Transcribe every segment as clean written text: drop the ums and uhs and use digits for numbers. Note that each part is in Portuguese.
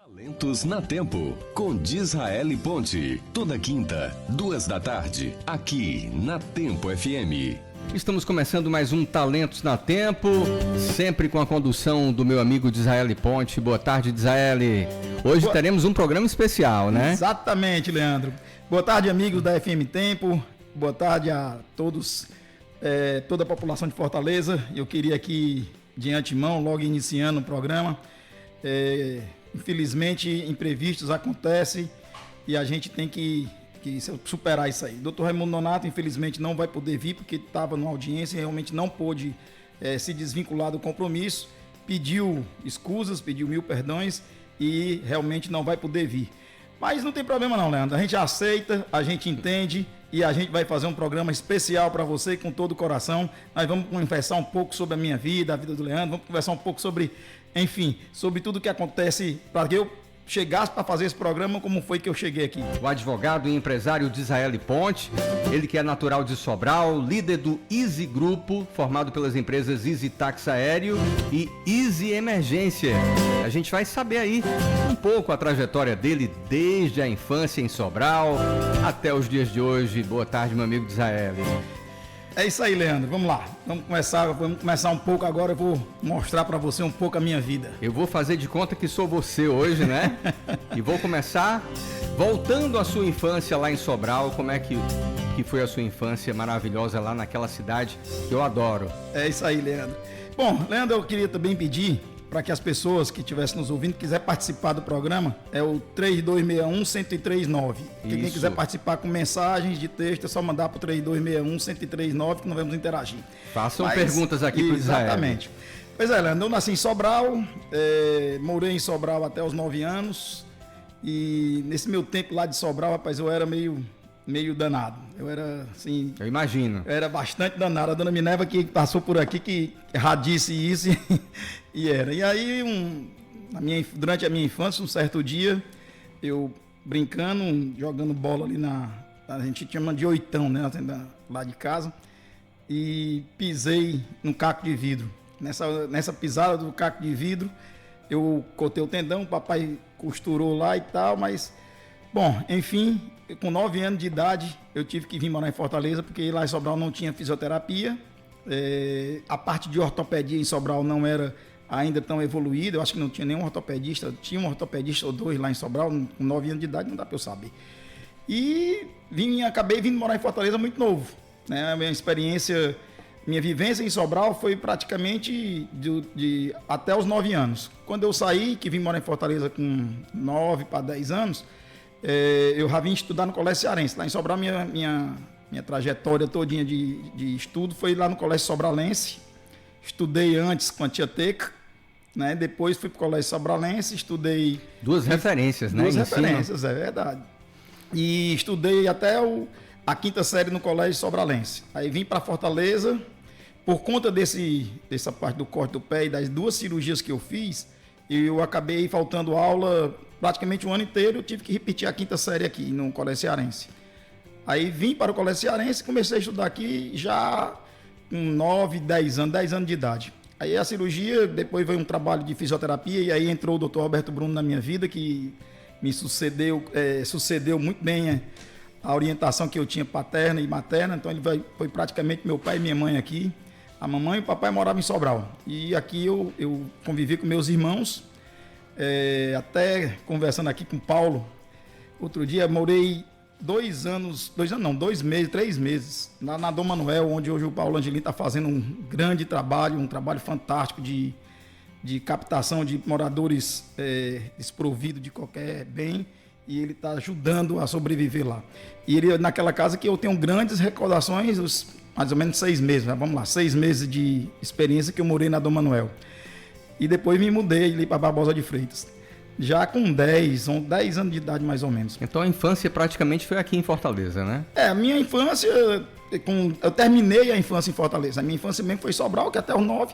Talentos na Tempo, com Disraeli Ponte. Toda quinta, 14h, aqui na Tempo FM. Estamos começando mais um Talentos na Tempo, sempre com a condução do meu amigo Disraeli Ponte. Boa tarde, Disraeli. Hoje teremos um programa especial, né? Exatamente, Leandro. Boa tarde, amigos da FM Tempo. Boa tarde a todos, toda a população de Fortaleza. Eu queria aqui, de antemão, logo iniciando o programa, infelizmente, imprevistos acontecem e a gente tem que superar isso aí. Dr. Raimundo Nonato, infelizmente, não vai poder vir porque estava numa audiência e realmente não pôde se desvincular do compromisso. Pediu escusas, pediu 1000 perdões e realmente não vai poder vir. Mas não tem problema não, Leandro. A gente aceita, a gente entende e a gente vai fazer um programa especial para você com todo o coração. Nós vamos conversar um pouco sobre a minha vida, a vida do Leandro, vamos conversar um pouco sobre, enfim, sobre tudo que acontece para que eu chegasse para fazer esse programa, como foi que eu cheguei aqui. O advogado e empresário Disraeli Ponte, ele que é natural de Sobral, líder do Easy Grupo, formado pelas empresas Easy Táxi Aéreo e Easy Emergência. A gente vai saber aí um pouco a trajetória dele desde a infância em Sobral até os dias de hoje. Boa tarde, meu amigo Disraeli. É isso aí, Leandro. Vamos lá. Vamos começar um pouco agora. Eu vou mostrar para você um pouco a minha vida. Eu vou fazer de conta que sou você hoje, né? E vou começar voltando à sua infância lá em Sobral. Como é que foi a sua infância maravilhosa lá naquela cidade que eu adoro? É isso aí, Leandro. Bom, Leandro, eu queria também pedir para que as pessoas que estivessem nos ouvindo, quiser participar do programa, é o 3261-1039. Quem quiser participar com mensagens de texto, é só mandar para o 3261-1039 que nós vamos interagir. Façam perguntas aqui para o Israel. Exatamente. Pois é, Leandro, eu nasci em Sobral, morei em Sobral até os 9 anos e nesse meu tempo lá de Sobral, rapaz, eu era meio danado. Eu era, assim... Eu imagino. Eu era bastante danado. A dona Minerva que passou por aqui, que disse isso e era. E aí, durante a minha infância, um certo dia, eu brincando, jogando bola ali a gente chama de oitão, né? Lá de casa. E pisei num caco de vidro. Nessa pisada do caco de vidro, eu cortei o tendão, o papai costurou lá e tal, mas... Bom, enfim, com 9 anos de idade, eu tive que vir morar em Fortaleza, porque lá em Sobral não tinha fisioterapia. A parte de ortopedia em Sobral não era ainda tão evoluída. Eu acho que não tinha nenhum ortopedista. Tinha um ortopedista ou dois lá em Sobral, com 9 anos de idade, não dá para eu saber. E acabei vindo morar em Fortaleza muito novo, né? A minha vivência em Sobral foi praticamente até os 9 anos. Quando eu saí, que vim morar em Fortaleza com 9 para 10 anos, eu já vim estudar no Colégio Cearense. Lá em Sobral, minha trajetória todinha de estudo foi lá no Colégio Sobralense. Estudei antes com a tia Teca, né? Depois fui para o Colégio Sobralense, estudei... Duas referências, né? Duas referências, é verdade. E estudei até a 5ª série no Colégio Sobralense. Aí vim para Fortaleza, por conta dessa parte do corte do pé e das 2 cirurgias que eu fiz, eu acabei faltando aula praticamente um ano inteiro. Eu tive que repetir a 5ª série aqui no Colégio Cearense. Aí vim para o Colégio Cearense e comecei a estudar aqui já com 9, 10 anos de idade. Aí a cirurgia, depois veio um trabalho de fisioterapia e aí entrou o Dr. Roberto Bruno na minha vida, que me sucedeu muito bem a orientação que eu tinha paterna e materna. Então ele foi praticamente meu pai e minha mãe aqui. A mamãe e o papai moravam em Sobral. E aqui eu convivi com meus irmãos, até conversando aqui com o Paulo. Outro dia morei 2 meses, 3 meses, na Dom Manuel, onde hoje o Paulo Angelino está fazendo um grande trabalho, um trabalho fantástico de captação de moradores desprovidos de qualquer bem. E ele está ajudando a sobreviver lá. E ele, naquela casa que eu tenho grandes recordações, mais ou menos 6 meses, né? Vamos lá, 6 meses de experiência que eu morei na Dom Manuel. E depois me mudei ali para Barbosa de Freitas, já com 10 anos de idade mais ou menos. Então a infância praticamente foi aqui em Fortaleza, né? A minha infância, eu terminei a infância em Fortaleza. A minha infância mesmo foi Sobral, que até os 9,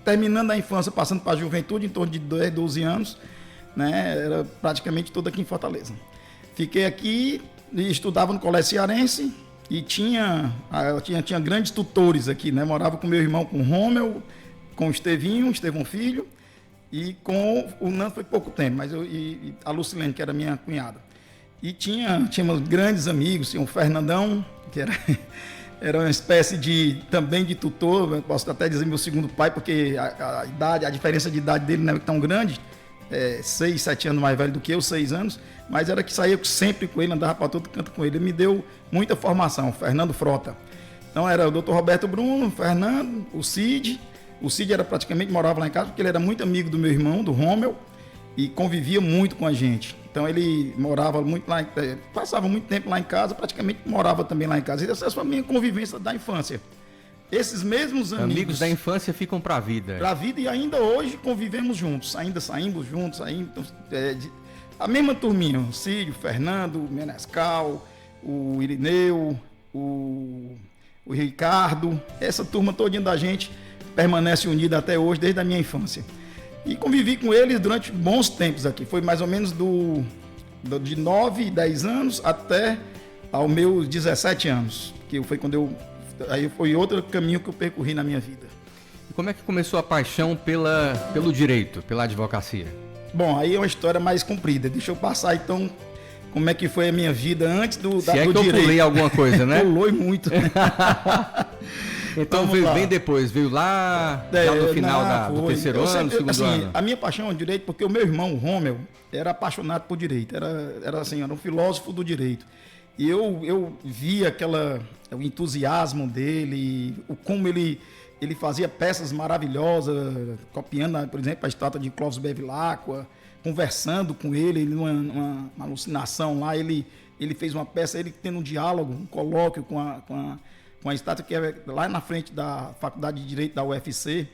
terminando a infância, passando para a juventude, em torno de 10, 12 anos, né? Era praticamente toda aqui em Fortaleza. Fiquei aqui e estudava no Colégio Cearense e tinha grandes tutores aqui, né? Morava com meu irmão, com o Rômel, com o Estevão Filho, E com o Nando foi pouco tempo, mas a Lucilene, que era minha cunhada. E tínhamos grandes amigos, tinha o Fernandão, que era uma espécie também de tutor, eu posso até dizer meu segundo pai, porque a diferença de idade dele não é tão grande, 6, 7 anos mais velho do que eu, 6 anos, mas era que saía sempre com ele, andava para todo canto com ele. Ele me deu muita formação, Fernando Frota. Então era o Dr. Roberto Bruno, o Fernando, o Cid. O Cid morava lá em casa, porque ele era muito amigo do meu irmão, do Rommel, e convivia muito com a gente. Então ele morava muito lá, passava muito tempo lá em casa, praticamente morava também lá em casa. E essa foi a minha convivência da infância. Esses mesmos amigos da infância ficam para a vida. Para a vida, e ainda hoje convivemos juntos, ainda saímos juntos, a mesma turminha, o Cid, o Fernando, o Menescal, o Irineu, o Ricardo, essa turma todinha da gente permanece unida até hoje, desde a minha infância. E convivi com eles durante bons tempos aqui. Foi mais ou menos de 9, 10 anos até aos meus 17 anos. Que foi quando aí foi outro caminho que eu percorri na minha vida. E como é que começou a paixão pelo direito, pela advocacia? Bom, aí é uma história mais comprida. Deixa eu passar então como é que foi a minha vida antes do direito. Eu pulei alguma coisa, né? Pulou muito. Então veio bem depois, veio lá já no final do terceiro ano, segundo ano. A minha paixão é o direito, porque o meu irmão, o Rommel, era apaixonado por direito, era um filósofo do direito. E eu via o entusiasmo dele, como ele fazia peças maravilosas, copiando, por exemplo, a estátua de Clóvis Bevilacqua, conversando com ele numa alucinação lá, ele fez uma peça, ele tendo um diálogo, um colóquio com a estátua que é lá na frente da Faculdade de Direito da UFC.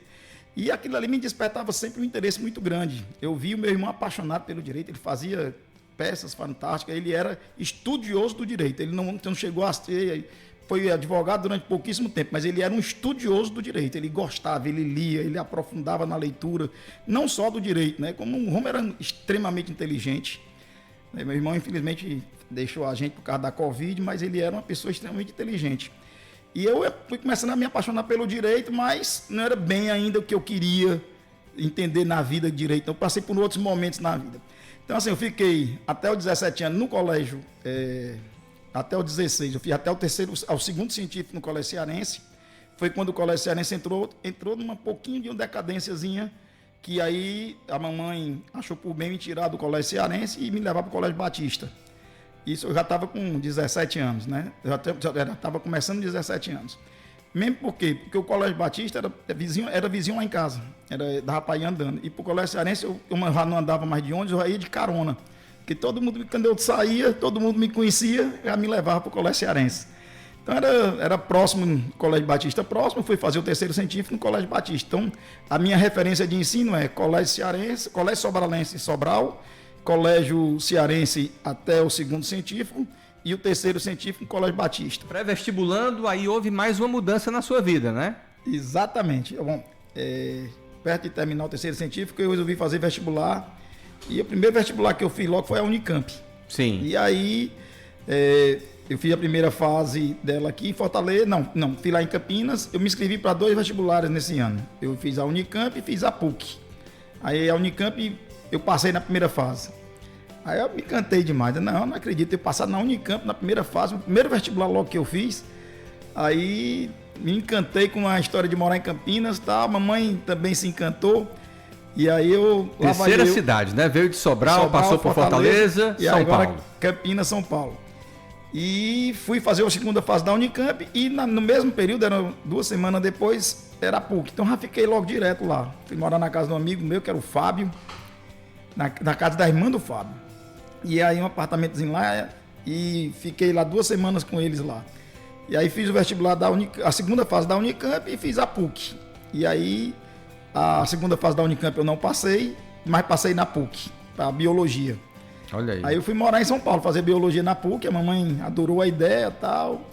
E aquilo ali me despertava sempre um interesse muito grande. Eu vi o meu irmão apaixonado pelo direito, ele fazia peças fantásticas, ele era estudioso do direito, ele não chegou a ser, foi advogado durante pouquíssimo tempo, mas ele era um estudioso do direito, ele gostava, ele lia, ele aprofundava na leitura, não só do direito, né? Como o Rommel era extremamente inteligente. Meu irmão, infelizmente, deixou a gente por causa da Covid, mas ele era uma pessoa extremamente inteligente. E eu fui começando a me apaixonar pelo direito, mas não era bem ainda o que eu queria entender na vida de direito. Então, eu passei por outros momentos na vida. Então, assim, eu fiquei até os 17 anos no colégio, até os 16. Eu fiz até ao segundo científico no Colégio Cearense. Foi quando o Colégio Cearense entrou numa pouquinho de uma decadênciazinha, que aí a mamãe achou por bem me tirar do Colégio Cearense e me levar para o Colégio Batista. Isso eu já estava com 17 anos, né? Eu já estava começando 17 anos. Mesmo porque o Colégio Batista era vizinho lá em casa. Dava para ir andando. E para o Colégio Cearense eu já não andava mais de ônibus, eu já ia de carona. Porque todo mundo, quando eu saía, todo mundo me conhecia, já me levava para o Colégio Cearense. Então era próximo, no Colégio Batista próximo, fui fazer o terceiro científico no Colégio Batista. Então a minha referência de ensino é Colégio Cearense, Colégio Sobralense em Sobral, Colégio Cearense até o segundo científico e o terceiro científico no Colégio Batista. Pré-vestibulando, aí houve mais uma mudança na sua vida, né? Exatamente. Bom, perto de terminar o terceiro científico, eu resolvi fazer vestibular. E o primeiro vestibular que eu fiz logo foi a Unicamp. Sim. E aí eu fiz a primeira fase dela aqui em Fortaleza. Não, fiz lá em Campinas. Eu me inscrevi para 2 vestibulares nesse ano. Eu fiz a Unicamp e fiz a PUC. Aí a Unicamp eu passei na primeira fase. Aí eu me encantei demais. Não acredito ter passado na Unicamp na primeira fase, o primeiro vestibular logo que eu fiz. Aí me encantei com a história de morar em Campinas, tá? A mamãe também se encantou. E aí terceira cidade, né? Veio de Sobral, passou por Fortaleza, e São agora Paulo. Campinas, São Paulo. E fui fazer a segunda fase da Unicamp e no mesmo período, eram 2 semanas depois, era a PUC. Então já fiquei logo direto lá. Fui morar na casa de um amigo meu, que era o Fábio, na casa da irmã do Fábio. E aí um apartamentozinho lá e fiquei lá 2 semanas com eles lá. E aí fiz o vestibular a segunda fase da Unicamp e fiz a PUC. E aí a segunda fase da Unicamp eu não passei, mas passei na PUC, para biologia. Olha aí. Aí eu fui morar em São Paulo, fazer biologia na PUC, a mamãe adorou a ideia e tal.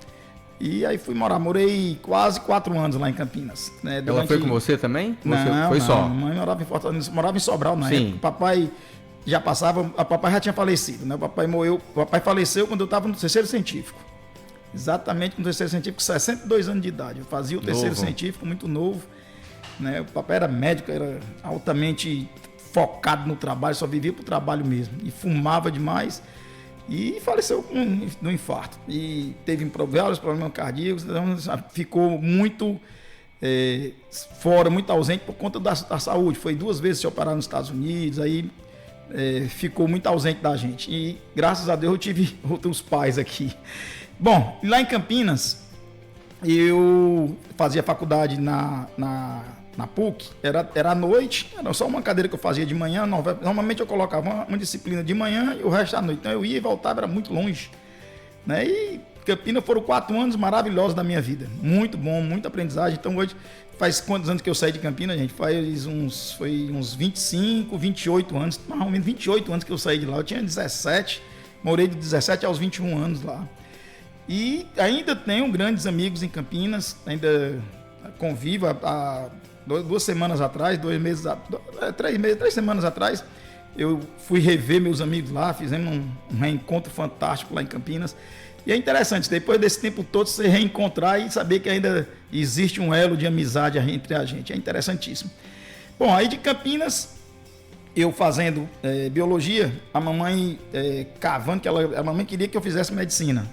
E aí fui morei quase 4 anos lá em Campinas. Né? Ela foi com você também? Não, foi só? A mamãe morava em Fortaleza, morava em Sobral na Sim. época. O papai já passava, o papai já tinha falecido, né? O papai faleceu quando eu estava no terceiro científico. Exatamente no terceiro científico, com 62 anos de idade. Eu fazia o terceiro científico, muito novo. Né? O papai era médico, era altamente focado no trabalho, só vivia pro trabalho mesmo. E fumava demais. E faleceu no infarto. E teve vários problemas cardíacos, então ficou muito fora, muito ausente por conta da saúde. Foi 2 vezes se operar nos Estados Unidos, aí ficou muito ausente da gente. E graças a Deus eu tive outros pais aqui. Bom, lá em Campinas, eu fazia faculdade na PUC, era à noite, era só uma cadeira que eu fazia de manhã. Normalmente eu colocava uma disciplina de manhã e o resto da noite. Então eu ia e voltava, era muito longe. Né? E Campinas foram 4 anos maravilhosos da minha vida. Muito bom, muita aprendizagem. Então hoje, faz quantos anos que eu saí de Campinas, gente? Foi uns 25, 28 anos, mais ou menos 28 anos que eu saí de lá. Eu tinha 17, morei de 17 aos 21 anos lá. E ainda tenho grandes amigos em Campinas, ainda convivo há 2 semanas atrás, 3 semanas atrás, eu fui rever meus amigos lá, fizemos um reencontro fantástico lá em Campinas. E é interessante, depois desse tempo todo, você reencontrar e saber que ainda existe um elo de amizade entre a gente. É interessantíssimo. Bom, aí de Campinas, eu fazendo biologia, a mamãe cavando, que a mamãe queria que eu fizesse medicina.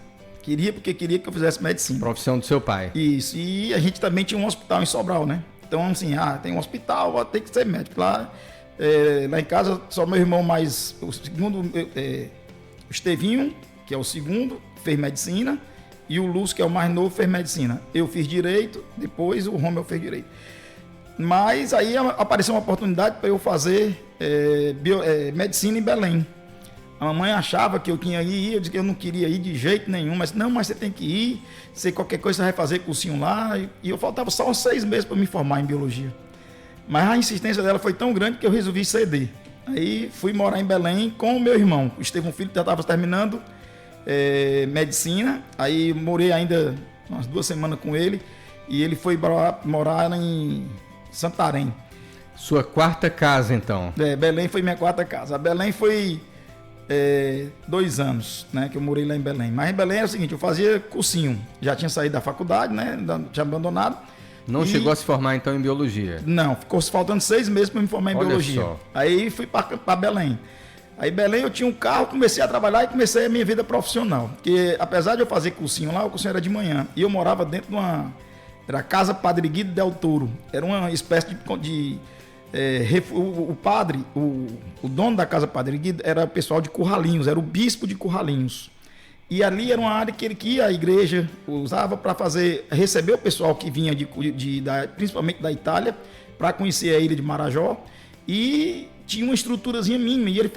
Porque queria que eu fizesse medicina. Profissão do seu pai. Isso, e a gente também tinha um hospital em Sobral, né? Então, assim, tem um hospital, tem que ser médico. Lá em casa, só meu irmão mais... O segundo, o Estevinho, que é o segundo, fez medicina, e o Lúcio, que é o mais novo, fez medicina. Eu fiz direito, depois o Romeu fez direito. Mas aí apareceu uma oportunidade para eu fazer medicina em Belém. A mamãe achava que eu tinha que ir, eu disse que eu não queria ir de jeito nenhum, mas você tem que ir, se qualquer coisa você vai fazer cursinho lá, e eu faltava só uns 6 meses para me formar em biologia. Mas a insistência dela foi tão grande que eu resolvi ceder. Aí fui morar em Belém com o meu irmão, o Estevão Filho, que já estava terminando medicina, aí morei ainda umas 2 semanas com ele, e ele foi morar em Santarém. Sua 4ª casa, então? Belém foi minha 4ª casa. A Belém foi 2 anos, né, que eu morei lá em Belém. Mas em Belém era o seguinte, eu fazia cursinho. Já tinha saído da faculdade, né, tinha abandonado. Não chegou a se formar, então, em biologia? Não, ficou faltando 6 meses para me formar em biologia. Só. Aí fui para Belém. Aí em Belém eu tinha um carro, comecei a trabalhar e comecei a minha vida profissional. Porque apesar de eu fazer cursinho lá, o cursinho era de manhã. E eu morava dentro de era a Casa Padre Guido Del Toro. Era uma espécie o padre, o dono da Casa Padre Guido era pessoal de Curralinhos, era o bispo de Curralinhos. E ali era uma área que a igreja usava para receber o pessoal que vinha principalmente da Itália, para conhecer a ilha de Marajó. E tinha uma estruturazinha mínima, e ele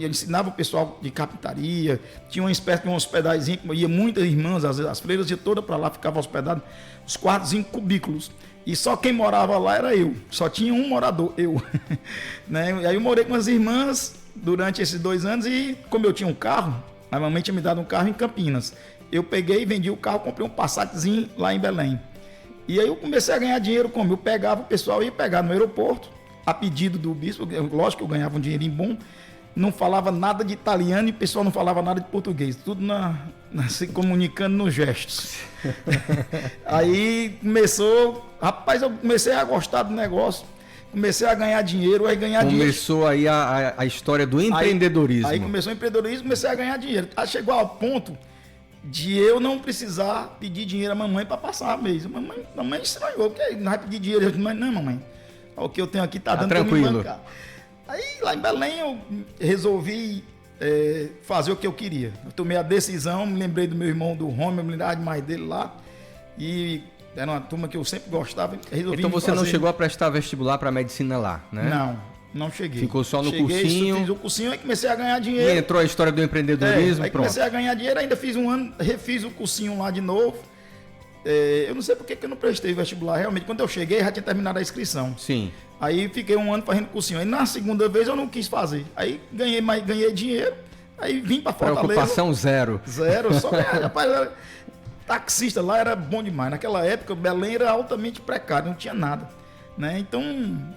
ensinava o pessoal de carpintaria, tinha uma espécie de uma hospedagemzinha, que ia muitas irmãs, as freiras iam todas para lá, ficavam hospedadas, os quartos em cubículos. E só quem morava lá era eu. Só tinha um morador, eu. Né? E aí eu morei com as irmãs durante esses 2 anos e como eu tinha um carro, a mamãe tinha me dado um carro em Campinas. Eu peguei, vendi o carro, comprei um Passatzinho lá em Belém. E aí eu comecei a ganhar dinheiro como? Eu pegava, o pessoal ia pegar no aeroporto, a pedido do bispo, lógico que eu ganhava um dinheirinho bom, não falava nada de italiano e o pessoal não falava nada de português, tudo se comunicando nos gestos. Aí rapaz, eu comecei a gostar do negócio, comecei a ganhar dinheiro, Começou aí a história do empreendedorismo. Aí começou o empreendedorismo, comecei a ganhar dinheiro. Aí chegou ao ponto de eu não precisar pedir dinheiro à mamãe para passar a mês. Mamãe estranhou, porque não vai pedir dinheiro. Eu disse, não, mamãe, o que eu tenho aqui tá dando para me bancar. Aí lá em Belém eu resolvi fazer o que eu queria. Eu tomei a decisão, me lembrei do meu irmão do Romeu, me lembrava demais dele lá. E era uma turma que eu sempre gostava. Então você não chegou a prestar vestibular para medicina lá, né? Não cheguei. Ficou só no cursinho. Fiz o cursinho e comecei a ganhar dinheiro. E entrou a história do empreendedorismo, aí comecei a ganhar dinheiro, ainda fiz um ano, refiz o cursinho lá de novo. Eu não sei por que eu não prestei vestibular. Realmente, quando eu cheguei, já tinha terminado a inscrição. Sim. Aí fiquei um ano fazendo cursinho. Aí na segunda vez eu não quis fazer. Aí ganhei dinheiro. Aí vim para Fortaleza. Preocupação zero. Só ganhar. Rapaz, taxista lá era bom demais. Naquela época, Belém era altamente precário, não tinha nada. Né? Então,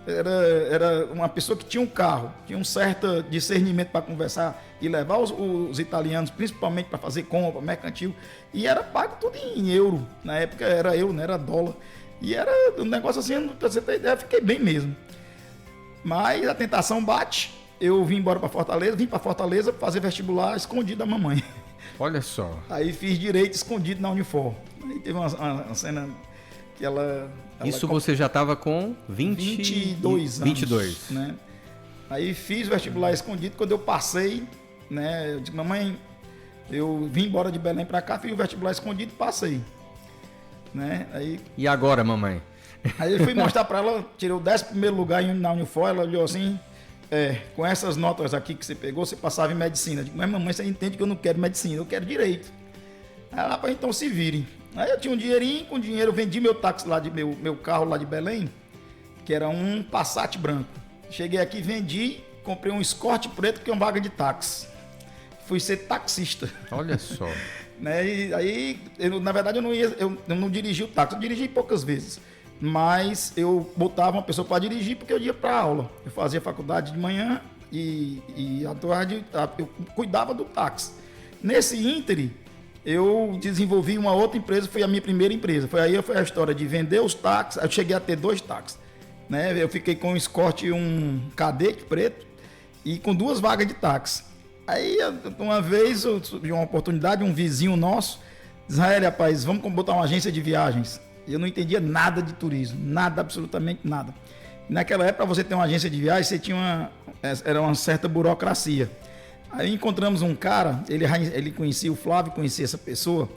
era uma pessoa que tinha um carro, tinha um certo discernimento para conversar e levar os italianos, principalmente para fazer compra, mercantil, e era pago tudo em euro. Na época era euro, não era dólar. E era um negócio assim, pra você ter ideia, fiquei bem mesmo. Mas a tentação bate. Eu vim embora para Fortaleza fazer vestibular escondido da mamãe. Olha só. Aí fiz direito escondido na Unifor. Aí teve uma cena que ela Isso você já estava com 22 anos. 22. Né? Aí fiz o vestibular escondido. Quando eu passei, né, eu disse, mamãe, eu vim embora de Belém para cá, fiz o vestibular escondido e passei. Né? E agora, mamãe? Aí eu fui mostrar para ela, tirei o 11º lugar na Unifor, ela olhou assim, com essas notas aqui que você pegou, você passava em medicina. Eu digo, mas mamãe, você entende que eu não quero medicina, eu quero direito. Aí ela, para então se virem. Aí eu tinha um dinheirinho, com dinheiro eu vendi meu táxi lá, meu carro lá de Belém, que era um Passat branco. Cheguei aqui, vendi, comprei um Escort preto, que é uma vaga de táxi. Fui ser taxista. Olha só. Né? E aí, na verdade, eu não dirigi o táxi, eu dirigi poucas vezes. Mas eu botava uma pessoa para dirigir porque eu ia para aula. Eu fazia faculdade de manhã e à tarde eu cuidava do táxi. Nesse ínterim, eu desenvolvi uma outra empresa, foi a minha primeira empresa. Foi a história de vender os táxis. Eu cheguei a ter 2 táxis. Né? Eu fiquei com um Escort e um Cadete preto e com 2 vagas de táxi. Aí, uma vez, surgiu uma oportunidade, um vizinho nosso, Israel, rapaz, vamos botar uma agência de viagens. Eu não entendia nada de turismo, nada, absolutamente nada. Naquela época, para você ter uma agência de viagens, você tinha era uma certa burocracia. Aí encontramos um cara, ele conhecia o Flávio, conhecia essa pessoa,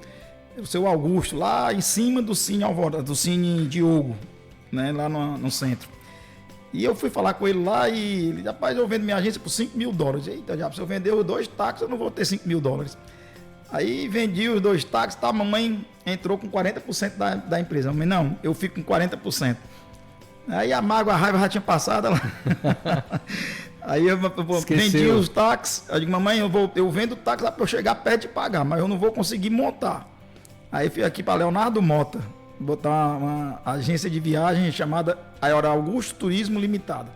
o seu Augusto, lá em cima do Cine Alvorada, do Cine Diogo, né, lá no centro. E eu fui falar com ele lá e ele, rapaz, eu vendo minha agência por $5.000. Eita, já, se eu vender os 2 táxis, eu não vou ter $5.000. Aí vendi os 2 táxis, tá, a mamãe entrou com 40% da empresa. Mamãe, não, eu fico com 40%. Aí a mágoa, a raiva já tinha passado. Aí eu vendi os táxis. Eu digo, mamãe, eu vendo o táxi lá para eu chegar perto de pagar, mas eu não vou conseguir montar. Aí fui aqui para Leonardo Mota, botar uma agência de viagem chamada Augusto Turismo Limitada.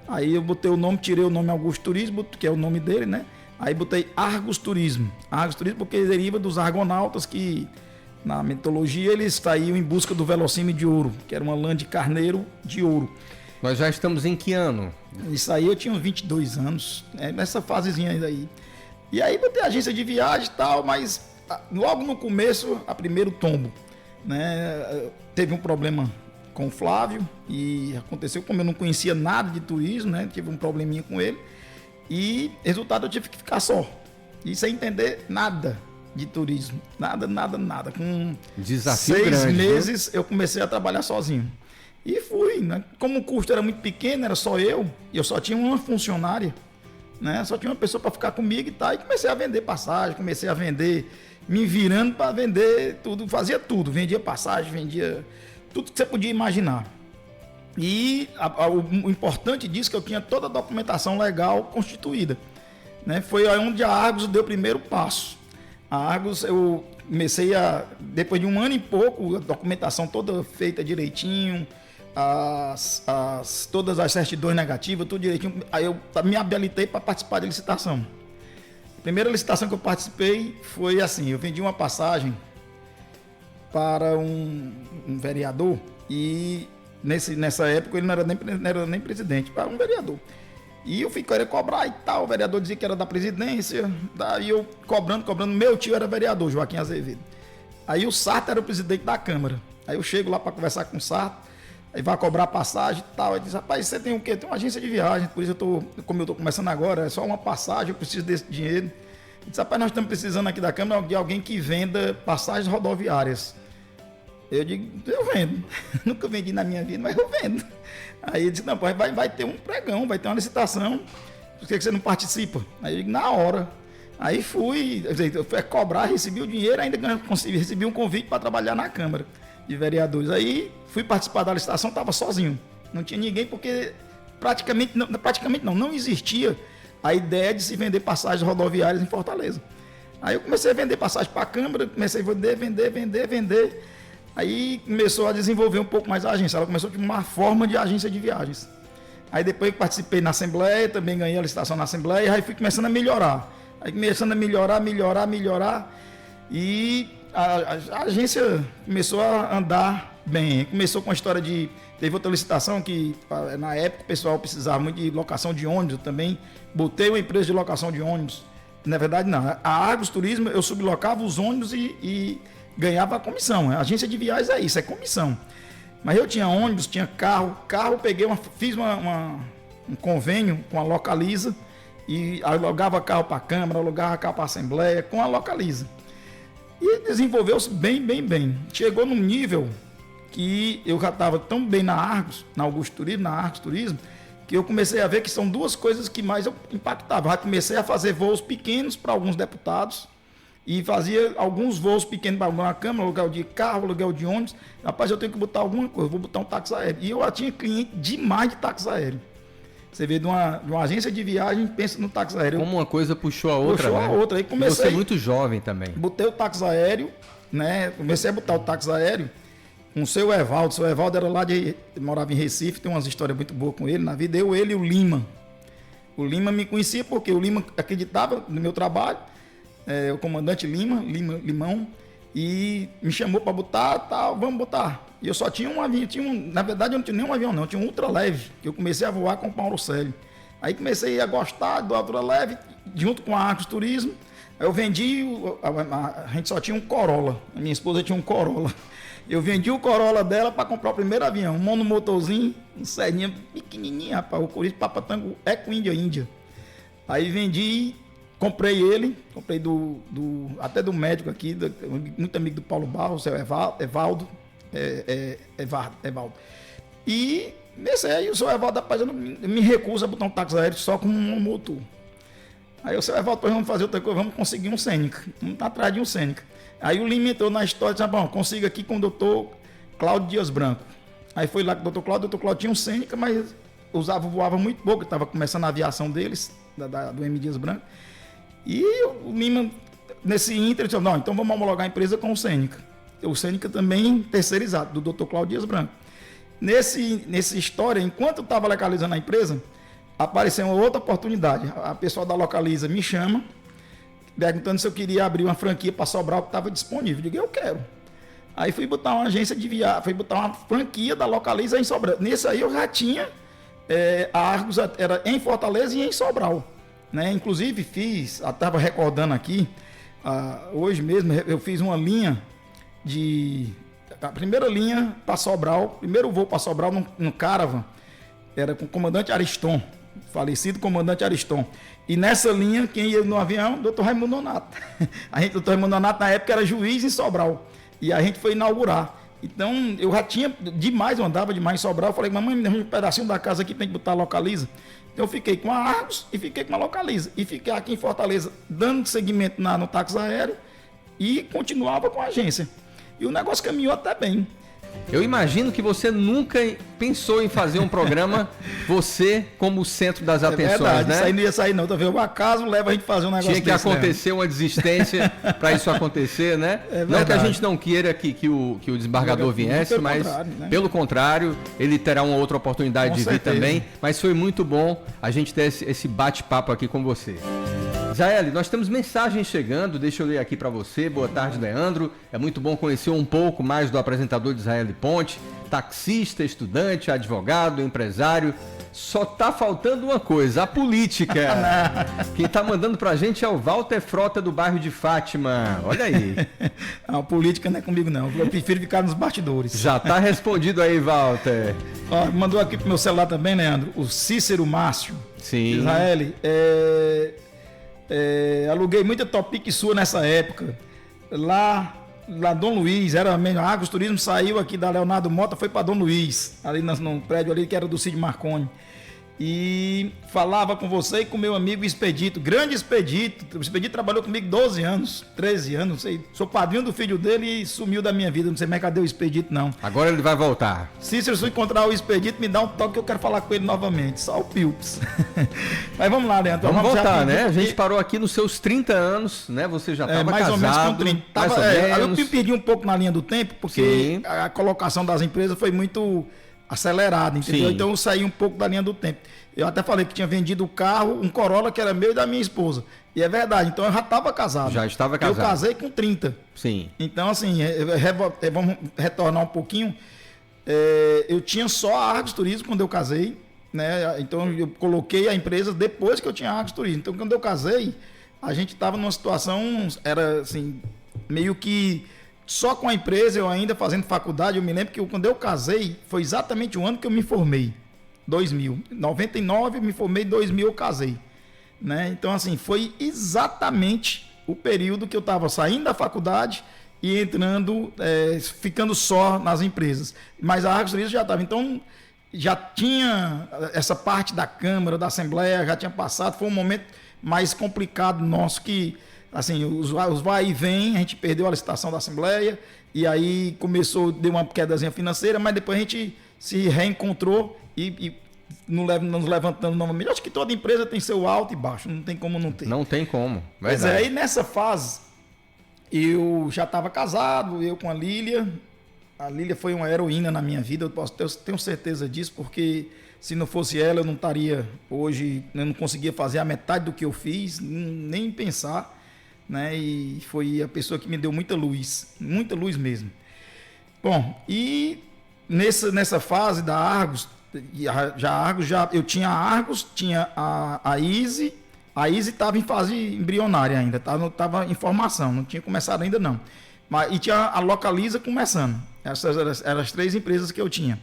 Aí eu botei o nome, tirei o nome Augusto Turismo, que é o nome dele, né? Aí botei Argos Turismo. Argos Turismo porque ele deriva dos argonautas que, na mitologia, eles saíam em busca do velocime de ouro, que era uma lã de carneiro de ouro. Nós já estamos em que ano? Isso aí eu tinha uns 22 anos, nessa fasezinha aí. E aí botei agência de viagem e tal, mas logo no começo, a primeiro tombo, né? Teve um problema com o Flávio e aconteceu, como eu não conhecia nada de turismo, né? Tive um probleminha com ele. E, resultado, eu tive que ficar só. E sem entender nada de turismo. Nada. Com desafio 6 grande, meses, viu? Eu comecei a trabalhar sozinho. E fui, né? Como o custo era muito pequeno, era só eu, e eu só tinha uma funcionária, né? Só tinha uma pessoa para ficar comigo e tal. E comecei a vender passagem, comecei a vender, me virando para vender tudo, fazia tudo. Vendia passagem, vendia tudo que você podia imaginar. E o importante disso é que eu tinha toda a documentação legal constituída, né? Foi onde a Argos deu o primeiro passo. A Argos, eu comecei depois de 1 ano e pouco, a documentação toda feita direitinho, todas as certidões negativas, tudo direitinho. Aí eu me habilitei para participar da licitação. A primeira licitação que eu participei foi assim, eu vendi uma passagem para um vereador e nessa época ele não era nem presidente, para um vereador. E eu fui querer cobrar e tal, o vereador dizia que era da presidência, daí eu cobrando, meu tio era vereador, Joaquim Azevedo. Aí o Sarto era o presidente da Câmara. Aí eu chego lá para conversar com o Sarto, aí vai cobrar passagem e tal. Ele diz, rapaz, você tem o quê? Tem uma agência de viagem, por isso como eu estou começando agora, é só uma passagem, eu preciso desse dinheiro. Ele disse, rapaz, nós estamos precisando aqui da Câmara de alguém que venda passagens rodoviárias. Eu digo, eu vendo. Nunca vendi na minha vida, mas eu vendo. Aí ele disse, não, vai ter um pregão, vai ter uma licitação, por que você não participa? Aí eu digo, na hora. Aí fui cobrar, recebi o dinheiro, ainda recebi um convite para trabalhar na Câmara de Vereadores. Aí fui participar da licitação, estava sozinho. Não tinha ninguém, porque praticamente não existia a ideia de se vender passagens rodoviárias em Fortaleza. Aí eu comecei a vender passagem para a Câmara, comecei a vender. Aí começou a desenvolver um pouco mais a agência. Ela começou com uma forma de agência de viagens. Aí depois que participei na Assembleia, também ganhei a licitação na Assembleia, aí fui começando a melhorar. Aí começando a melhorar. E a agência começou a andar Bem, começou com a história de... Teve outra licitação que, na época, o pessoal precisava muito de locação de ônibus. Eu também botei uma empresa de locação de ônibus. Na verdade, não. A Argos Turismo, eu sublocava os ônibus e ganhava a comissão. A agência de viagens é isso, é comissão. Mas eu tinha ônibus, tinha carro. Carro, fiz um convênio com a Localiza e alugava carro para a Câmara, alugava carro para a Assembleia com a Localiza. E desenvolveu-se bem. Chegou num nível que eu já estava tão bem na Argos, na Augusto Turismo, na Argos Turismo, que eu comecei a ver que são duas coisas que mais eu impactava. Já comecei a fazer voos pequenos para alguns deputados e fazia alguns voos pequenos para a Câmara, aluguel de carro, aluguel de ônibus. Rapaz, eu tenho que botar alguma coisa, vou botar um táxi aéreo. E eu já tinha cliente demais de táxi aéreo. Você vê de uma agência de viagem, pensa no táxi aéreo. Como uma coisa puxou a outra, puxou, né? Puxou a outra. Aí comecei, você é muito jovem também. Botei o táxi aéreo, né? Comecei a botar o táxi aéreo com o seu Evaldo. O seu Evaldo era lá morava em Recife, tem umas histórias muito boas com ele. Na vida, ele e o Lima. O Lima me conhecia porque o Lima acreditava no meu trabalho. O comandante Limão. E me chamou para botar, tal, vamos botar. E eu só tinha um avião, na verdade eu não tinha nenhum avião não, eu tinha um ultraleve, que eu comecei a voar com o Paulo Célio. Aí comecei a gostar do ultraleve, junto com a Argos Turismo. Aí eu vendi, a gente só tinha um Corolla, a minha esposa tinha um Corolla. Eu vendi o Corolla dela para comprar o primeiro avião, um monomotorzinho, um Serrinha pequenininho, rapaz, o Corinthians Papatango Eco Índia. Aí vendi, comprei ele, até do médico aqui, muito amigo do Paulo Barros, o seu Evaldo. Evaldo. E nesse aí o seu Evaldo, rapaz, eu me recuso a botar um táxi aéreo só com um motor. Aí o seu Evaldo, vamos fazer outra coisa, vamos conseguir um Seneca. Vamos estar atrás de um Seneca. Aí o Lima entrou na história e disse, bom, consigo aqui com o doutor Cláudio Dias Branco. Aí foi lá com o doutor Cláudio tinha um Seneca, mas voava muito pouco, estava começando a aviação deles, do M. Dias Branco. E o Lima, nesse ínter, disse, não, então vamos homologar a empresa com o Seneca. O Seneca também terceirizado, do Dr. Cláudio Dias Branco. Nessa história, enquanto eu estava localizando a empresa, apareceu uma outra oportunidade. A pessoa da Localiza me chama, perguntando se eu queria abrir uma franquia para Sobral que estava disponível. Eu digo, eu quero. Aí fui botar uma agência de viagem, fui botar uma franquia da Localiza em Sobral. Nesse aí eu já tinha, a Argos era em Fortaleza e em Sobral. Né? Inclusive estava recordando aqui, hoje mesmo eu fiz uma linha a primeira linha para Sobral, primeiro voo para Sobral no Caravan, era com o comandante Ariston, falecido comandante Ariston. E nessa linha, quem ia no avião? Dr. Raimundo Nonato. Dr. Raimundo Nonato, na época, era juiz em Sobral. E a gente foi inaugurar. Então, eu já tinha demais, eu andava demais em Sobral. Eu falei, mamãe, me arranja um pedacinho da casa aqui, tem que botar a Localiza. Então, eu fiquei com a Argos e fiquei com a Localiza. E fiquei aqui em Fortaleza, dando seguimento no táxi aéreo e continuava com a agência. E o negócio caminhou até bem. Eu imagino que você nunca pensou em fazer um programa, você como o centro das atenções, verdade, né? Isso aí não ia sair não, tá vendo? O acaso leva a gente a fazer um negócio desse. Tinha que acontecer uma desistência para isso acontecer, né? Não que a gente não queira que o desembargador viesse, mas né? Pelo contrário, ele terá uma outra oportunidade com de certeza. Vir também. Mas foi muito bom a gente ter esse bate-papo aqui com você. Jaeli, nós temos mensagens chegando, deixa eu ler aqui para você. Boa tarde, Leandro. É muito bom conhecer um pouco mais do apresentador de Israeli Ponte, taxista, estudante, advogado, empresário. Só tá faltando uma coisa, a política. Quem tá mandando pra gente é o Walter Frota, do bairro de Fátima. Olha aí. A política não é comigo, não. Eu prefiro ficar nos bastidores. Já tá respondido aí, Walter. Ó, mandou aqui pro meu celular também, Leandro, o Cícero Márcio. Sim. Israeli, aluguei muita Topic sua nessa época. Lá Dom Luiz, era mesmo, a Argos Turismo saiu aqui da Leonardo Mota, foi para Dom Luiz, ali no prédio ali que era do Cid Marconi. E falava com você e com meu amigo Expedito, grande Expedito. O Expedito trabalhou comigo 12 anos, 13 anos, não sei. Sou padrinho do filho dele e sumiu da minha vida. Não sei mais cadê o Expedito, não. Agora ele vai voltar. Cícero, se eu encontrar o Expedito, me dá um toque que eu quero falar com ele novamente. Só o Pilps. Mas vamos lá, Leandro. Vamos voltar, né? A gente parou aqui nos seus 30 anos, né? Você já estava casado. Mais ou menos com 30. Eu me perdi um pouco na linha do tempo, porque sim, a colocação das empresas foi muito acelerada, entendeu? Sim. Então eu saí um pouco da linha do tempo. Eu até falei que tinha vendido o carro, um Corolla que era meu e da minha esposa. E é verdade, então eu já estava casado. Já estava casado. Eu casei com 30. Sim. Então, assim, vamos retornar um pouquinho. Eu tinha só a Argos Turismo quando eu casei, né? Então eu coloquei a empresa depois que eu tinha a Argos Turismo. Então, quando eu casei, a gente estava numa situação, era assim, meio que só com a empresa, eu ainda fazendo faculdade. Eu me lembro que quando eu casei, foi exatamente o ano que eu me formei, 2000. 99 eu me formei, 2000 eu casei, né? Então, assim, foi exatamente o período que eu estava saindo da faculdade e entrando, ficando só nas empresas. Mas a Argos Turismo já estava, então já tinha essa parte da Câmara, da Assembleia, já tinha passado. Foi um momento mais complicado nosso, que assim, os vai e vem, a gente perdeu a licitação da Assembleia, e aí deu uma quedazinha financeira, mas depois a gente se reencontrou e nos levantando novamente. Acho que toda empresa tem seu alto e baixo, não tem como não ter. Não tem como. Pois é, aí nessa fase, eu já estava casado, eu com a Lília. A Lília foi uma heroína na minha vida, eu tenho certeza disso, porque se não fosse ela, eu não estaria hoje, eu não conseguia fazer a metade do que eu fiz, nem pensar, né? E foi a pessoa que me deu muita luz mesmo. Bom, e nessa fase da Argos, eu tinha a Argos, tinha a Easy. A Easy estava em fase embrionária ainda, estava em formação, não tinha começado ainda não. E tinha a Localiza começando. Essas eram as 3 empresas que eu tinha.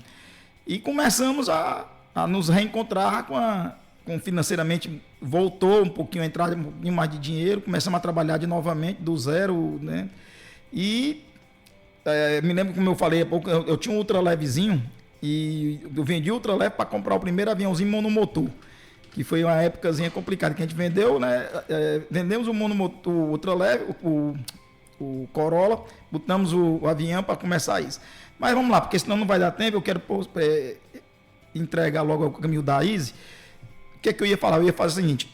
E começamos a nos reencontrar com financeiramente, voltou um pouquinho a entrada, um pouquinho mais de dinheiro, começamos a trabalhar de novamente, do zero, né? E me lembro, como eu falei há pouco, eu tinha um ultralevezinho, e eu vendi o ultraleve para comprar o primeiro aviãozinho monomotor, que foi uma épocazinha complicada, que a gente vendeu, né? Vendemos o monomotor, o ultraleve, o Corolla, botamos o avião para começar isso. Mas vamos lá, porque senão não vai dar tempo, eu quero entregar logo o caminho da Easy. O que é que eu ia falar? Eu ia fazer o seguinte,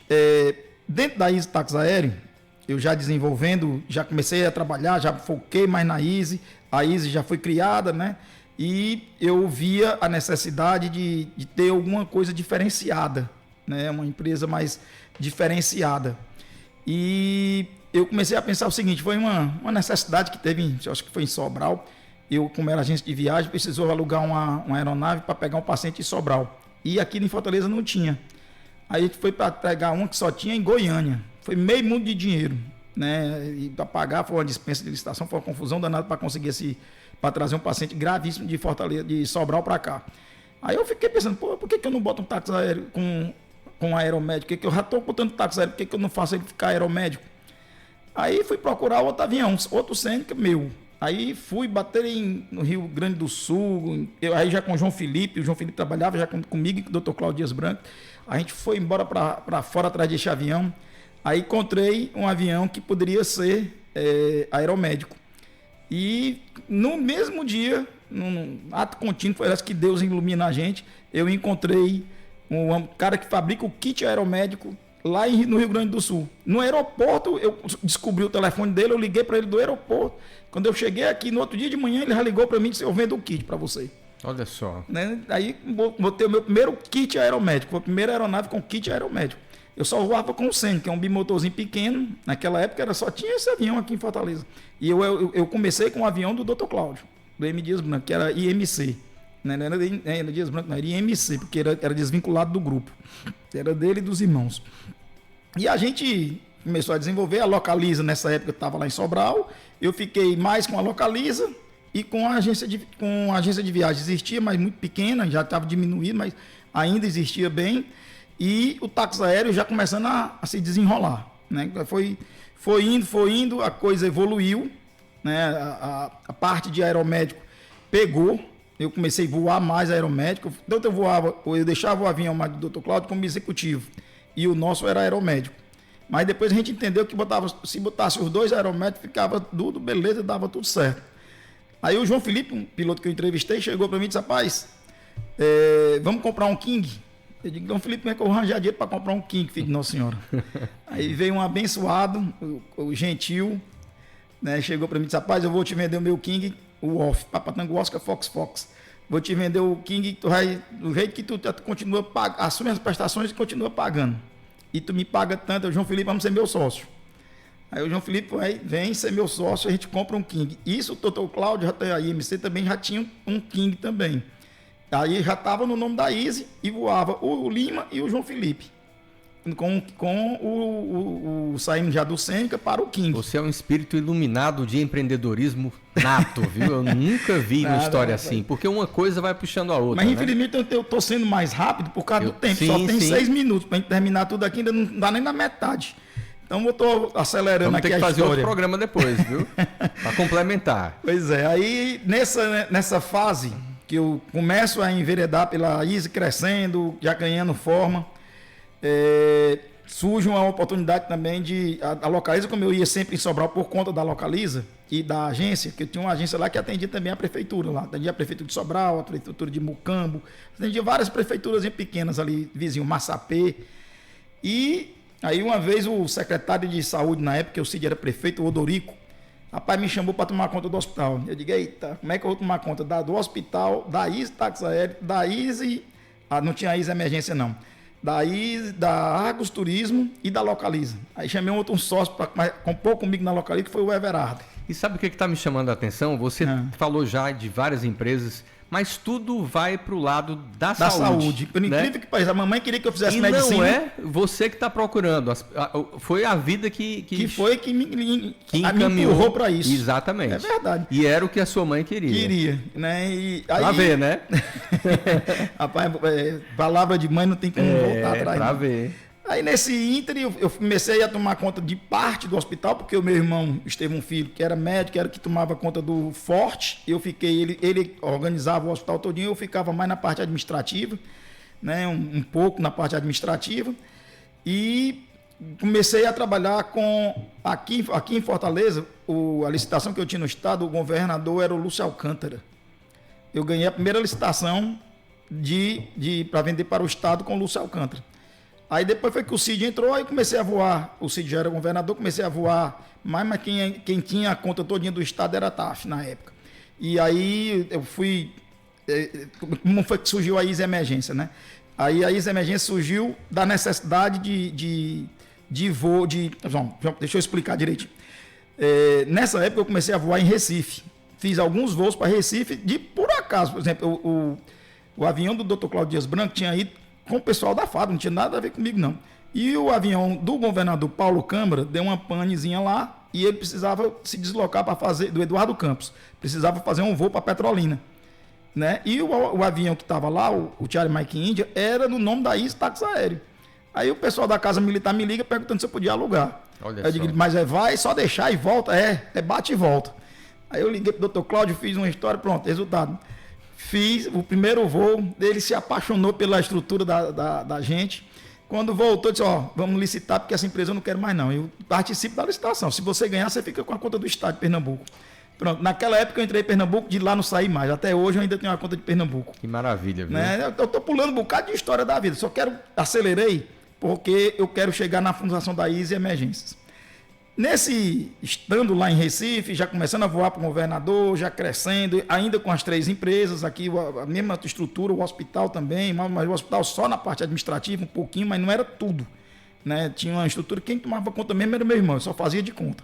dentro da Easy Táxi Aéreo, eu já desenvolvendo, já comecei a trabalhar, já foquei mais na Easy, a Easy já foi criada, né? E eu via a necessidade de ter alguma coisa diferenciada, né? Uma empresa mais diferenciada. E eu comecei a pensar o seguinte, foi uma necessidade que teve, acho que foi em Sobral. Eu, como era agência de viagem, precisou alugar uma aeronave para pegar um paciente em Sobral. E aqui em Fortaleza não tinha. Aí a gente foi para pegar uma que só tinha em Goiânia. Foi meio mundo de dinheiro, né? E para pagar foi uma dispensa de licitação, foi uma confusão danada para conseguir para trazer um paciente gravíssimo de Fortaleza, de Sobral para cá. Aí eu fiquei pensando, por que eu não boto um táxi aéreo com aeromédico? Porque eu já estou botando táxi aéreo, por que eu não faço ele ficar aeromédico? Aí fui procurar outro avião, outro Seneca meu. Aí fui bater no Rio Grande do Sul, aí já com o João Felipe trabalhava já comigo e com o Dr. Cláudio Dias Branco. A gente foi embora para fora atrás desse avião. Aí encontrei um avião que poderia ser aeromédico. E no mesmo dia, num ato contínuo, foi essa que Deus ilumina a gente, eu encontrei um cara que fabrica o kit aeromédico lá no Rio Grande do Sul. No aeroporto, eu descobri o telefone dele, eu liguei para ele do aeroporto. Quando eu cheguei aqui, no outro dia de manhã, ele já ligou para mim e disse, eu vendo o kit para você. Olha só. Né? Aí botei o meu primeiro kit aeromédico, foi a primeira aeronave com kit aeromédico. Eu só voava com o Seneca, que é um bimotorzinho pequeno. Naquela época só tinha esse avião aqui em Fortaleza. E eu comecei com o avião do Dr. Cláudio, do M. Dias Branco, que era IMC. Não era Dias Branco, não, era IMC, porque era desvinculado do grupo. Era dele e dos irmãos. E a gente começou a desenvolver. A Localiza, nessa época, estava lá em Sobral. Eu fiquei mais com a Localiza e com a agência de viagem. Existia, mas muito pequena, já estava diminuído, mas ainda existia bem. E o táxi aéreo já começando a se desenrolar, né? Foi indo, a coisa evoluiu, né? A parte de aeromédico pegou. Eu comecei a voar mais aeromédico. Tanto eu deixava o avião mais do Dr. Cláudio como executivo. E o nosso era aeromédico. Mas depois a gente entendeu que se botasse os dois aeromédicos, ficava tudo beleza, dava tudo certo. Aí o João Felipe, um piloto que eu entrevistei, chegou para mim e disse, rapaz, vamos comprar um King? Eu digo, João Felipe, como é que eu vou arranjar dinheiro para comprar um King, filho de Nossa Senhora? Aí veio um abençoado, o gentil, né, chegou para mim e disse, rapaz, eu vou te vender o meu King, o Off, Papatango Oscar Fox. vou te vender o King, tu vai, do jeito que tu continua pagando, assume as prestações e continua pagando. E tu me paga tanto, o João Felipe, vamos ser meu sócio. Aí o João Felipe vem ser meu sócio, a gente compra um King. Isso o Dr. Cláudio, a IMC também já tinha um King também. Aí já estava no nome da Easy e voava o Lima e o João Felipe. Com saindo já do Sêneca para o King. Você é um espírito iluminado de empreendedorismo nato, viu? Eu nunca vi uma história assim, porque uma coisa vai puxando a outra. Mas infelizmente eu estou sendo mais rápido por causa do tempo. Só tem 6 minutos para a gente terminar tudo aqui, ainda não dá nem na metade. Então eu estou acelerando aqui a história. Vamos ter que fazer outro programa depois, viu? Para complementar. Pois é, aí nessa fase que eu começo a enveredar pela Easy, crescendo, já ganhando forma, surge uma oportunidade também de... A Localiza, como eu ia sempre em Sobral por conta da Localiza e da agência, que eu tinha uma agência lá que atendia também a prefeitura lá. Atendia a prefeitura de Sobral, a prefeitura de Mucambo, atendia várias prefeituras pequenas ali, vizinho, Massapê. E aí uma vez o secretário de saúde na época, que o Cid era prefeito, o Odorico, rapaz, me chamou para tomar conta do hospital. Eu digo, eita, como é que eu vou tomar conta do hospital, da Easy Táxi Aéreo, da Easy... não tinha Easy Emergência não. Da Easy, da Argos Turismo e da Localiza. Aí chamei um sócio para compor comigo na Localiza, que foi o Everardo. E sabe o que está me chamando a atenção? Você falou já de várias empresas, mas tudo vai para o lado da saúde. Por incrível que pareça, a mamãe queria que eu fizesse medicina. E medicina. não é você que está procurando. Foi a vida que me encaminhou. empurrou para isso. Exatamente. É verdade. E era o que a sua mãe queria. Queria, né? E aí, pra ver, né? Rapaz, palavra de mãe não tem como voltar atrás. Pra ver. Aí nesse ínter eu comecei a tomar conta de parte do hospital, porque o meu irmão Estevão Filho, que era médico, era que tomava conta do Forte, eu fiquei, ele organizava o hospital todinho, eu ficava mais na parte administrativa, né, um pouco na parte administrativa, e comecei a trabalhar aqui em Fortaleza, a licitação que eu tinha no estado, o governador era o Lúcio Alcântara. Eu ganhei a primeira licitação para vender para o estado com o Lúcio Alcântara. Aí depois foi que o Cid entrou, aí comecei a voar. O Cid já era governador, comecei a voar. Mas quem tinha a conta todinha do estado era a TAF na época. E aí eu fui... Como foi que surgiu a Easy Emergência, né? Aí a Easy Emergência surgiu da necessidade de voo... Deixa eu explicar direitinho. Nessa época eu comecei a voar em Recife. Fiz alguns voos para Recife, por acaso. Por exemplo, o avião do Dr. Cláudio Dias Branco tinha ido com o pessoal da FAB, não tinha nada a ver comigo, não. E o avião do governador Paulo Câmara deu uma panezinha lá e ele precisava se deslocar para fazer, do Eduardo Campos, precisava fazer um voo para Petrolina, né? E o avião que estava lá, o Charlie Mike India, era no nome da Easy Táxi Aéreo. Aí o pessoal da Casa Militar me liga perguntando se eu podia alugar. Olha eu digo, mas vai só deixar e volta? É bate e volta. Aí eu liguei pro Dr. Cláudio, fiz uma história, pronto, resultado. Fiz o primeiro voo, ele se apaixonou pela estrutura da gente. Quando voltou, disse, vamos licitar, porque essa empresa eu não quero mais não. Eu participo da licitação. Se você ganhar, você fica com a conta do estado de Pernambuco. Pronto, naquela época eu entrei em Pernambuco, de lá não saí mais. Até hoje eu ainda tenho uma conta de Pernambuco. Que maravilha, viu? Né? Eu estou pulando um bocado de história da vida. Só acelerei, porque eu quero chegar na fundação da Easy Emergências. Estando lá em Recife, já começando a voar para o governador, já crescendo, ainda com as 3 empresas, aqui a mesma estrutura, o hospital também, mas o hospital só na parte administrativa, um pouquinho, mas não era tudo. Né? Tinha uma estrutura, quem tomava conta mesmo era meu irmão, eu só fazia de conta.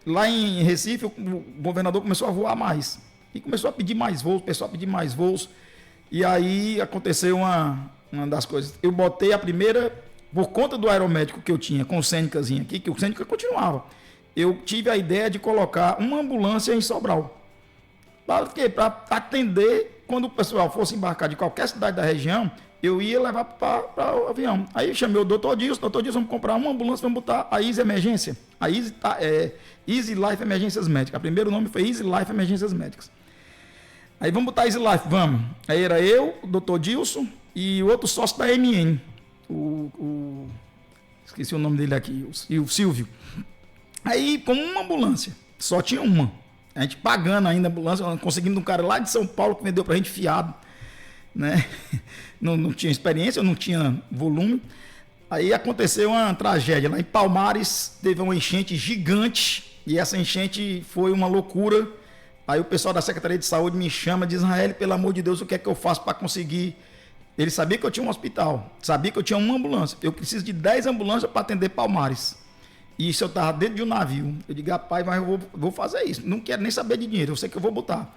Lá em Recife, o governador começou a voar mais, e começou a pedir mais voos, e aí aconteceu uma das coisas. Eu botei a primeira... Por conta do aeromédico que eu tinha com o Sênecazinho aqui, que o Sêneca continuava, eu tive a ideia de colocar uma ambulância em Sobral. Para quê? Para atender, quando o pessoal fosse embarcar de qualquer cidade da região, eu ia levar para o avião. Aí eu chamei o Dr. Dilson, vamos comprar uma ambulância, vamos botar a Easy Emergência. A Easy Life Emergências Médicas. O primeiro nome foi Easy Life Emergências Médicas. Aí vamos botar Easy Life, vamos. Aí era eu, o Dr. Dilson e o outro sócio da MN. Esqueci o nome dele aqui, o Silvio. Aí, com uma ambulância, só tinha uma. A gente pagando ainda a ambulância, conseguindo um cara lá de São Paulo que vendeu pra gente fiado, né? Não tinha experiência, não tinha volume. Aí aconteceu uma tragédia. Lá em Palmares teve uma enchente gigante e essa enchente foi uma loucura. Aí o pessoal da Secretaria de Saúde me chama, diz, Israel, pelo amor de Deus, o que é que eu faço para conseguir? Ele sabia que eu tinha um hospital, sabia que eu tinha uma ambulância. Eu preciso de 10 ambulâncias para atender Palmares. E isso eu estava dentro de um navio. Eu digo, rapaz, mas eu vou fazer isso. Não quero nem saber de dinheiro, eu sei que eu vou botar.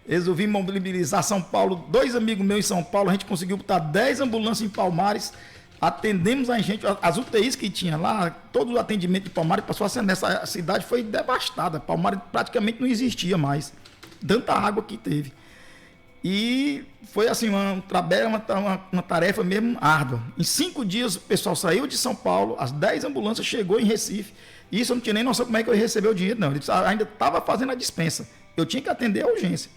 Resolvi mobilizar São Paulo, 2 amigos meus em São Paulo, a gente conseguiu botar 10 ambulâncias em Palmares, atendemos a gente, as UTIs que tinha lá, todo o atendimento de Palmares passou a ser nessa cidade, foi devastada. Palmares praticamente não existia mais. Tanta água que teve. E foi assim, uma tarefa mesmo árdua. Em 5 dias o pessoal saiu de São Paulo, as 10 ambulâncias chegou em Recife. E isso eu não tinha nem noção como é que eu ia receber o dinheiro, não. Eu ainda estava fazendo a dispensa. Eu tinha que atender a urgência.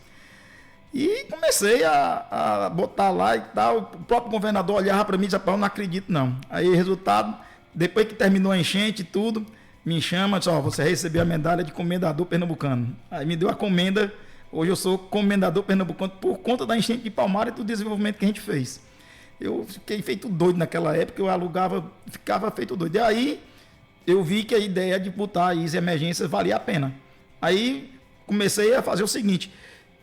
E comecei a botar lá e tal. O próprio governador olhava para mim e dizia, eu não acredito não. Aí resultado, depois que terminou a enchente e tudo, me chama, disse, você recebeu a medalha de comendador pernambucano. Aí me deu a comenda. Hoje eu sou comendador pernambucano por conta da enchente de Palmares e do desenvolvimento que a gente fez. Eu fiquei feito doido naquela época, eu alugava, ficava feito doido. E aí eu vi que a ideia de botar a Easy Emergências valia a pena. Aí comecei a fazer o seguinte,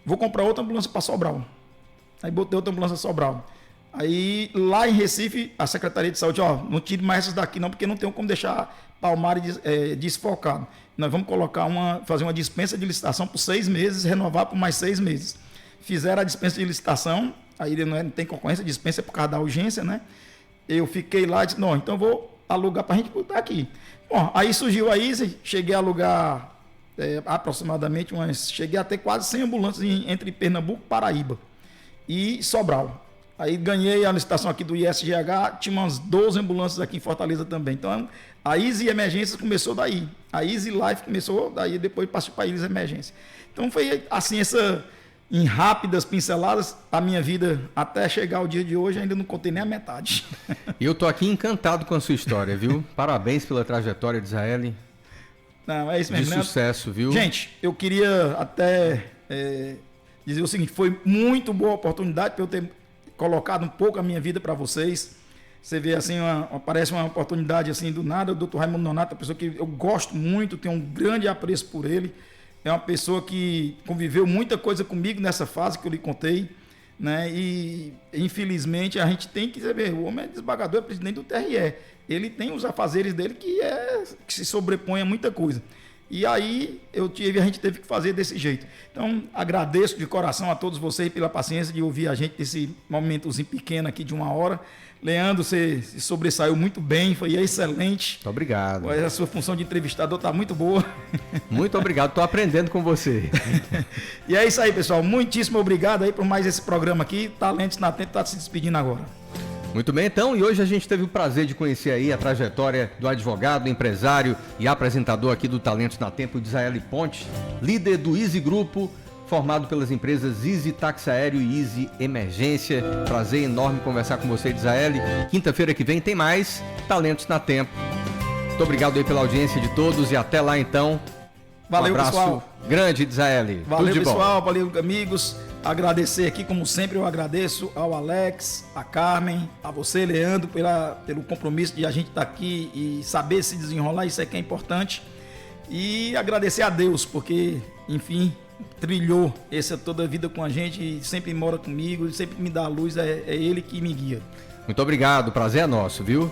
vou comprar outra ambulância para Sobral. Aí botei outra ambulância para Sobral. Aí lá em Recife, a Secretaria de Saúde, não tire mais essas daqui não, porque não tem como deixar Palmares desfocado. Nós vamos fazer uma dispensa de licitação por 6 meses, renovar por mais 6 meses. Fizeram a dispensa de licitação, aí não tem concorrência, dispensa por causa da urgência, né? Eu fiquei lá e disse, não, então vou alugar para a gente botar aqui. Bom, aí surgiu a Easy, cheguei a alugar aproximadamente cheguei a ter quase 100 ambulâncias entre Pernambuco, Paraíba e Sobral. Aí ganhei a licitação aqui do ISGH, tinha umas 12 ambulâncias aqui em Fortaleza também. Então, a Easy Emergências começou daí. A Easy Life começou daí, depois passou para a Easy Emergência. Então, foi assim, em rápidas pinceladas, a minha vida até chegar ao dia de hoje, ainda não contei nem a metade. E eu tô aqui encantado com a sua história, viu? Parabéns pela trajetória de Israel. Não, é isso mesmo. De sucesso, viu? Gente, eu queria até dizer o seguinte, foi muito boa oportunidade para eu ter colocado um pouco a minha vida para vocês. Você vê assim, parece uma oportunidade assim do nada. O Dr. Raimundo Nonato é uma pessoa que eu gosto muito, tenho um grande apreço por ele. É uma pessoa que conviveu muita coisa comigo nessa fase que eu lhe contei, né? E infelizmente a gente tem que saber, o homem é desembargador, é presidente do TRE. Ele tem os afazeres dele que se sobrepõe a muita coisa. E aí a gente teve que fazer desse jeito. Então, agradeço de coração a todos vocês pela paciência de ouvir a gente nesse momentozinho pequeno aqui de 1 hora. Leandro, você se sobressaiu muito bem, foi excelente. Muito obrigado. A sua função de entrevistador está muito boa. Muito obrigado, estou aprendendo com você. E é isso aí, pessoal. Muitíssimo obrigado aí por mais esse programa aqui. Talentos na Tempo está se despedindo agora. Muito bem, então, e hoje a gente teve o prazer de conhecer aí a trajetória do advogado, empresário e apresentador aqui do Talentos na Tempo, Israel Ponte, líder do Easy Grupo, formado pelas empresas Easy Táxi Aéreo e Easy Emergência. Prazer enorme conversar com você, Israel. Quinta-feira que vem tem mais Talentos na Tempo. Muito obrigado aí pela audiência de todos e até lá, então. Valeu, um abraço pessoal. Grande, Israel. Valeu, pessoal. Valeu, amigos. Agradecer aqui, como sempre, eu agradeço ao Alex, a Carmen, a você, Leandro, pelo compromisso de a gente estar aqui e saber se desenrolar, isso é que é importante. E agradecer a Deus, porque, enfim, trilhou toda a vida com a gente e sempre mora comigo, sempre me dá a luz, é Ele que me guia. Muito obrigado, prazer é nosso, viu?